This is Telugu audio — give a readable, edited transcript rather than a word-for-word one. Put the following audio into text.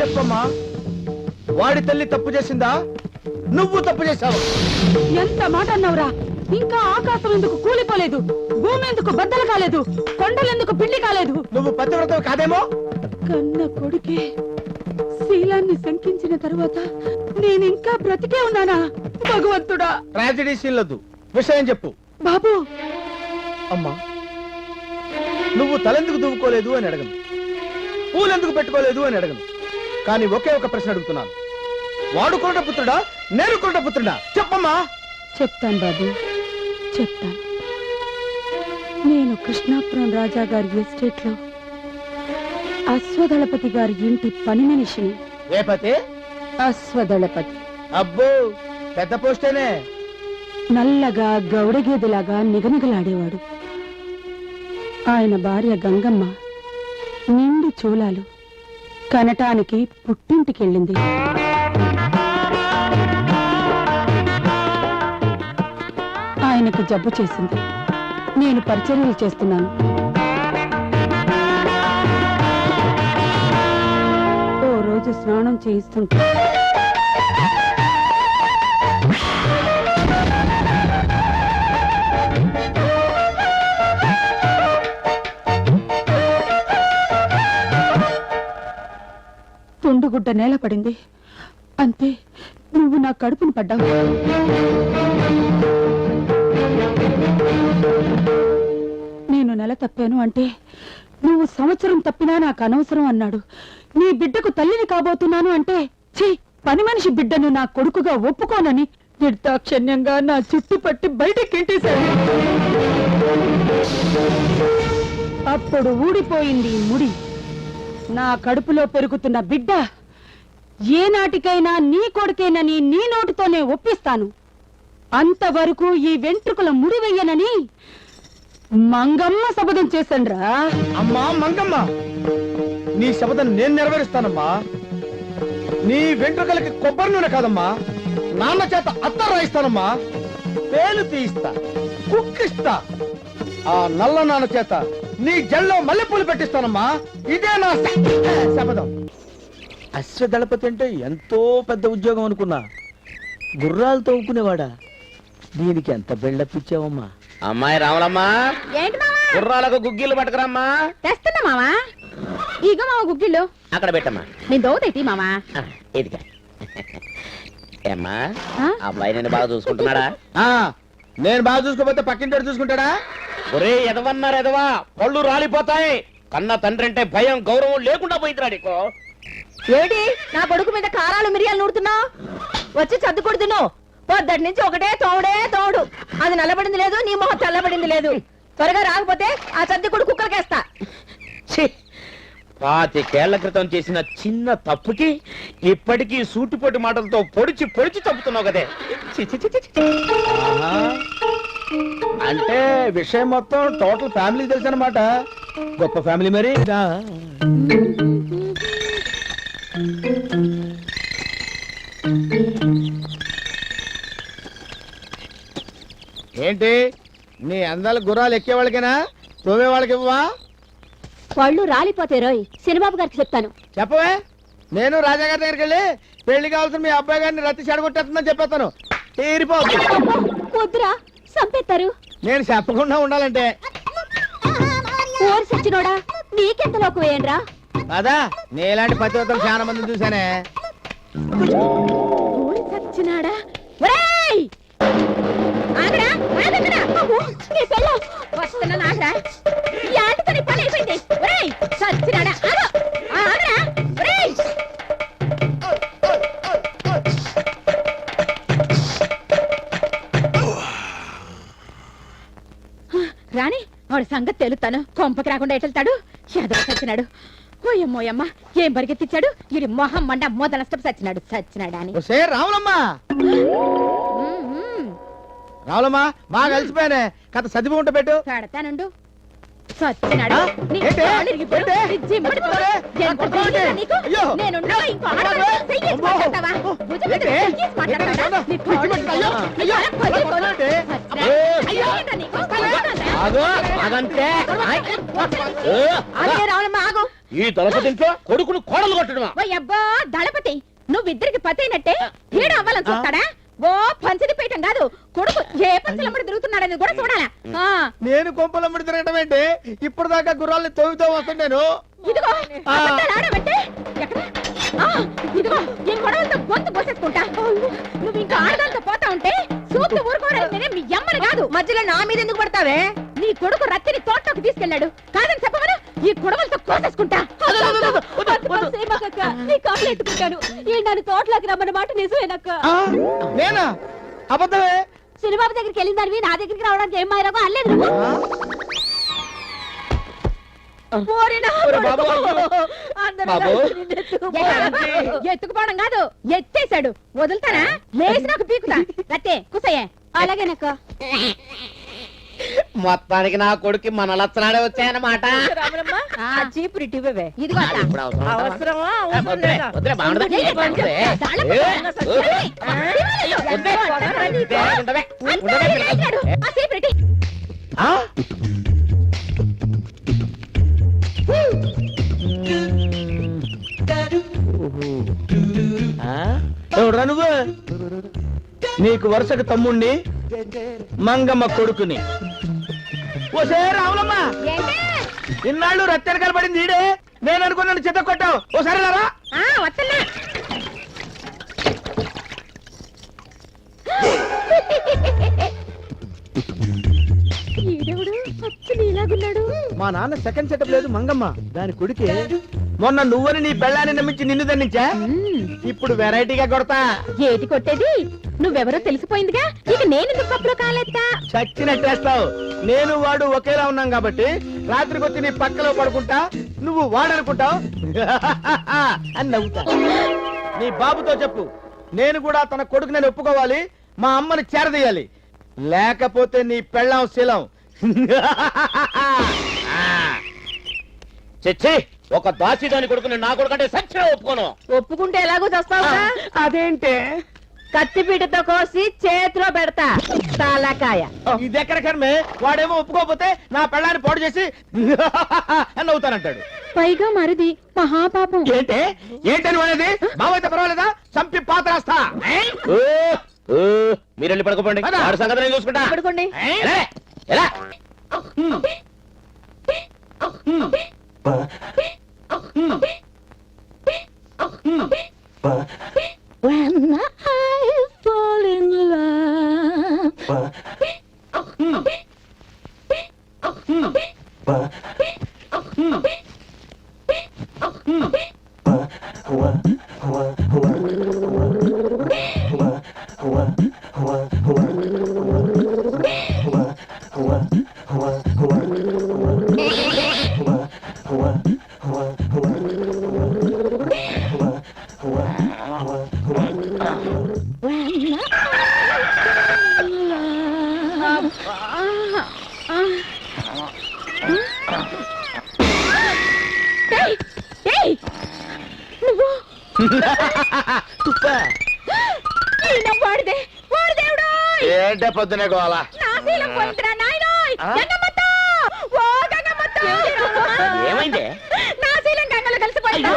చెప్పమ్మా, వాడి తల్లి తప్పు చేసిందా, నువ్వు తప్పు చేశావు? ఎంత మాట అన్నావురా? ఇంకా ఆకాశం ఎందుకు కూలిపోలేదు, భూమి ఎందుకు బద్దలు కాలేదు, కొండలెందుకు పిండి కాలేదు? నువ్వు పతివ్రతవు కాదేమో? కన్న కొడుకే శీలాన్ని శంకించిన తరువాత నేనింకా బ్రతికే ఉన్నానా? భగవంతుడా! ట్రాజడీ సీన్లొద్దు, విషయం చెప్పు. బాబు, అమ్మా, నువ్వు తలెందుకు దువ్వుకోలేదు అని అడగను, పూలెందుకు పెట్టుకోలేదు అని అడగను, కానీ ఒకే ఒక ప్రశ్న అడుగుతున్నాను. వాడు కొరట పుత్రుడా, నేను కొరట పుత్రుడా? చెప్పమ్మా. చెప్తాను బాబు, చెప్తాను. నేను కృష్ణాపురం రాజా గారి ఎస్టేట్ లో అశ్వదళపతి గారి ఇంటి పని మనిషిని. ఏ పతి? అశ్వదళపతి. అబ్బో, పెద్ద పోస్టేనే. నల్లగా గౌడగేదిలాగా నిగనిగలాడేవాడు. ఆయన భార్య గంగమ్మ నిండి చూలాలు, కనటానికి పుట్టింటికెళ్ళింది. ఆయనకు జబ్బు చేసింది. నేను పరిచర్యలు చేస్తున్నాను. ఓ రోజు స్నానం చేయిస్తుంటే తుండుగుడ్డ నేల పడింది. అంతే, నువ్వు నా కడుపును పడ్డావు. నేను నెల తప్పాను అంటే నువ్వు సంవత్సరం తప్పినా నాకు అనవసరం అన్నాడు. నీ బిడ్డకు తల్లిని కాబోతున్నాను అంటే ఛీ, పని మనిషి బిడ్డను నా కొడుకుగా ఒప్పుకోనని నిర్దాక్షిణ్యంగా నా చుట్టు పట్టి బయటికి ఇంటేశాడు. అప్పుడు ఊడిపోయింది ముడి. నా కడుపులో పెరుగుతున్న బిడ్డ ఏనాటికైనా నీ కొడుకేనని నీ నోటితోనే ఒప్పిస్తాను. అంతవరకు ఈ వెంట్రుకల ముడి వెయ్యనని మంగమ్మ శపథం చేశాన్రా. అమ్మా మంగమ్మ, నీ శపథం నేను నెరవేరుస్తానమ్మా. నీ వెంట్రుకలకి కొబ్బరి నూనె కాదమ్మా, నాన్న చేత అత్తర్ రాయిస్తానమ్మా. పేలు తీయిస్తా, కుక్కిస్తా. ఆ నల్ల నాన్న చేత నీ జల్లో మల్లెపూలు పెట్టిస్తానమ్మా. ఇదే నా శపథం. అశ్వదళపతి అంటే ఎంతో పెద్ద ఉద్యోగం అనుకున్నా, గుర్రాలు తవ్వుకునేవాడా? దీనికి ఎంత బెళ్ళపిచ్చావమ్మా. అమ్మాయి రావులమ్మా, గుర్రాలకు గుగ్గిళ్ళు పట్టుకురమ్మా. తెస్తున్నా మావా. ఇక మావ గుగ్గిళ్ళు అక్కడ పెట్టమ్మా. నేను దోతేటి మావా. ఇదిగా ఏమ్మా, అబ్బాయి నేను బాగా చూసుకుంటున్నాడా? నేను బాగా చూసుకోపోతే పక్కింటి చూసుకుంటాడా? ఒరే ఎదవన్నారు ఎదవా, పళ్ళు రాలిపోతాయి. కన్న తండ్రి అంటే భయం గౌరవం లేకుండా పోయిందిరా నీకు. ఏటి నా కొడుకు మీద కారాలు మిరియాలు నూడుతున్నావు? వచ్చి చదువుకొడు తిను. పొద్దటి నుంచి ఒకటే తోడే తోడు. అది నల్లబడింది లేదు, నీ మొహం తెల్లబడింది లేదు. త్వరగా రాకపోతే ఆ చద్దికుడు కుక్కలకేస్తా. 25 క్రితం చేసిన చిన్న తప్పుకి ఇప్పటికీ సూటిపోటి మాటలతో పొడిచి పొడిచి చంపుతున్నావు కదే. అంటే విషయం మొత్తం టోటల్ ఫ్యామిలీ తెలుసు అనమాట. గొప్ప ఫ్యామిలీ మరి. ఏంటి నీ అందాల గుర్రాలు ఎక్కే వాళ్ళకేనా, తోవే వాళ్ళకి ఇవ్వవా? పళ్ళు రాలిపోతే రోయ్, సినిబాబు గారికి చెప్తాను. చెప్పవే, నేను రాజాగారి దగ్గరికి వెళ్ళి పెళ్లి కావాల్సిన మీ అబ్బాయి గారిని రత్తి చెడగొట్టేస్తుందని చెప్పేస్తాను. తీరిపోద్దు. వద్దురా, చంపేస్తారు. నేను చెప్పకుండా ఉండాలంటే ఓరి సచ్చినోడా, నీకెంతలోకి వేయండిరా. కదా, నీలాంటి పతివ్రతలు చాలా మంది చూసానే. ఓరి సచ్చినాడా. ఒరేయ్ ఆగరా, ఆగరా. నీ పెళ్ళం వస్తున్నా నాగరా. ఈ ఆటతో నీ పని అయిపోయింది. ఒరేయ్ సచ్చినాడా, ఆగు, ఆగరా. ఒరేయ్ రాణి, వాడి సంగతి తెలుతాను. కొంపకి రాకుండా ఎటెళ్తాడు. ఎదవ సచ్చినాడు. ఓయమ్మోయమ్మ, ఏం పరిగెత్తిచ్చాడు. ఇది మొహం మండ మొద నష్టం. సచ్చినాడు సచ్చినాడా అని. రావులమ్మా, రావులమ్మా, బాగా కలిసిపోయానే. కథ చదివి ఉంట పెట్టు. పెడతానుండు. సచ్చినాడు. ఈ దళపతింట్లో కొడుకును కోడలు కొట్టడమా? ఓ అబ్బా దళపతి నువ్విద్దరికి పతైనట్టే ఏడు అవ్వాలని చూస్తాడా? ఓ పంచది పీఠం కాదు కొడుకు ఏ పంచలమ్మడి తిరుగుతున్నాడని కూడా చూడాలా? ఆ, నేను కొంపలమ్మడి తిరగటం ఏంటి? ఇప్పుడు దాకా గుర్రాల్ని తవ్వుతూ వస్తుంటాను. ఇదిగో అబద్ధాలు ఆడమంటే ఎక్కడ? ఆ, ఇదిగో ఈ గొడవలతో గొంతు కోసేసుకుంటా. నువ్వు ఇంకా ఆడదాంతో పోతా ఉంటే చూస్తూ ఊరుకోవడానికి నేనే మీ అమ్మని కాదు. మధ్యలో నా మీద ఎందుకు పడతావే? నీ కొడుకు రత్తిని తోటలోకి తీసుకెళ్ళాడు కాదని చెప్పమను ఈ గొడవలతో కోసేసుకుంటా. నీ కాళ్ళు ఎత్తుకుంటాను నన్ను తోటలోకి రమ్మన్న మాట నిజమేనక్క. ఆ, నేనా? అబద్ధమే. సినిబాబు దగ్గరికి వెళ్ళిన దానివి నా దగ్గరికి రావడానికి ఏం మాయరాగో అల్లేదు నువ్వు. ఓరి నా బాబు, కొడుకు. అందరూ బాబు. నిన్ను ఎత్తుకుపోవడం కాదు ఎత్తేసాడు. వదులుతానా? లేచి నాకు పీకుతా. రత్తే కుసయ్యే. అలాగేనక్క. మొత్తానికి నా కొడుకు మన లక్షణాలే వచ్చాయన్నమాట. చీపురి టివ్వే ఇదిగో అత్త. ఇప్పుడు అవసరమా? అవసరమా? వద్దులే, వద్దులే, బాగుండదు. వద్దులే. ఉండవే, ఉండవే, పిల్లలు. ఆ చీపురి టి- ఆ? ఎవడ్రా నువ్వు? నీకు వరుసకు తమ్ముణ్ణి మంగమ్మ కొడుకుని. ఓసే రావులమ్మ, ఏంటి? ఇన్నాళ్ళు రత్తెనకాల పడింది ఈడే. నేను అనుకున్నాను చిత్త కొట్టావు. ఓసారి రారా. వస్తున్నా. ఈడెవడు పచ్చి నీలాగున్నాడు. మా నాన్న సెకండ్ సెటప్ లేదు మంగమ్మ, దాని కొడుకే. మొన్న నువ్వని నీ పెళ్ళాన్ని నమ్మించి నిన్ను దండించా. ఇప్పుడు వెరైటీగా కొడతా. ఏటి కొట్టేది? నువ్వెవరో తెలిసిపోయిందిగా. ఇక నేను కప్పులో కాలేస్తా. చచ్చినట్టేస్తావు. నేను వాడు ఒకేలా ఉన్నాం కాబట్టి రాత్రికి వచ్చి నీ పక్కలో పడుకుంటా, నువ్వు వాడనుకుంటావు అని నవ్వుతా. నీ బాబుతో చెప్పు, నేను కూడా తన కొడుకు నేను ఒప్పుకోవాలి, మా అమ్మని చేరదీయాలి. లేకపోతే నీ పెళ్ళాం శీలం. చిచ్చి, ఒక దాసిదాని కొడుకుని నా కొడుకంటే సత్యం ఒప్పుకోను. ఒప్పుకుంటే ఎలాగో చేస్తావుగా. అదేంటే కత్తిపీటతో కోసి చేతిలో పెడతా తాలకాయ. ఇదెక్కడ కర్మే? వాడేమో ఒప్పుకోకపోతే నా పెళ్ళాన్ని పాడు చేసి అని నవ్వుతానంటాడు. పైగా మరిది మహాపాపం. ఏంటే ఏంటని వాడేది? బావైతే పర్వాలేదా? చంపి పాత్రేస్తా. మీరు వెళ్ళి పడుకోండి. పద. వాడి సంగతి నేను చూసుకుంటా. పడుకోండి. ఎలా? ఎలా? When I fall in love. వాడిదే వాడిదేవుడు. ఏంటే పొద్దునే గోల? నా శీలం పోయిందిరా నాయనోయ్. గంగమ్మత్త! ఓ గంగమ్మత్త! ఏమైంది? నా శీలం గంగలో కలిసిపోయిందా?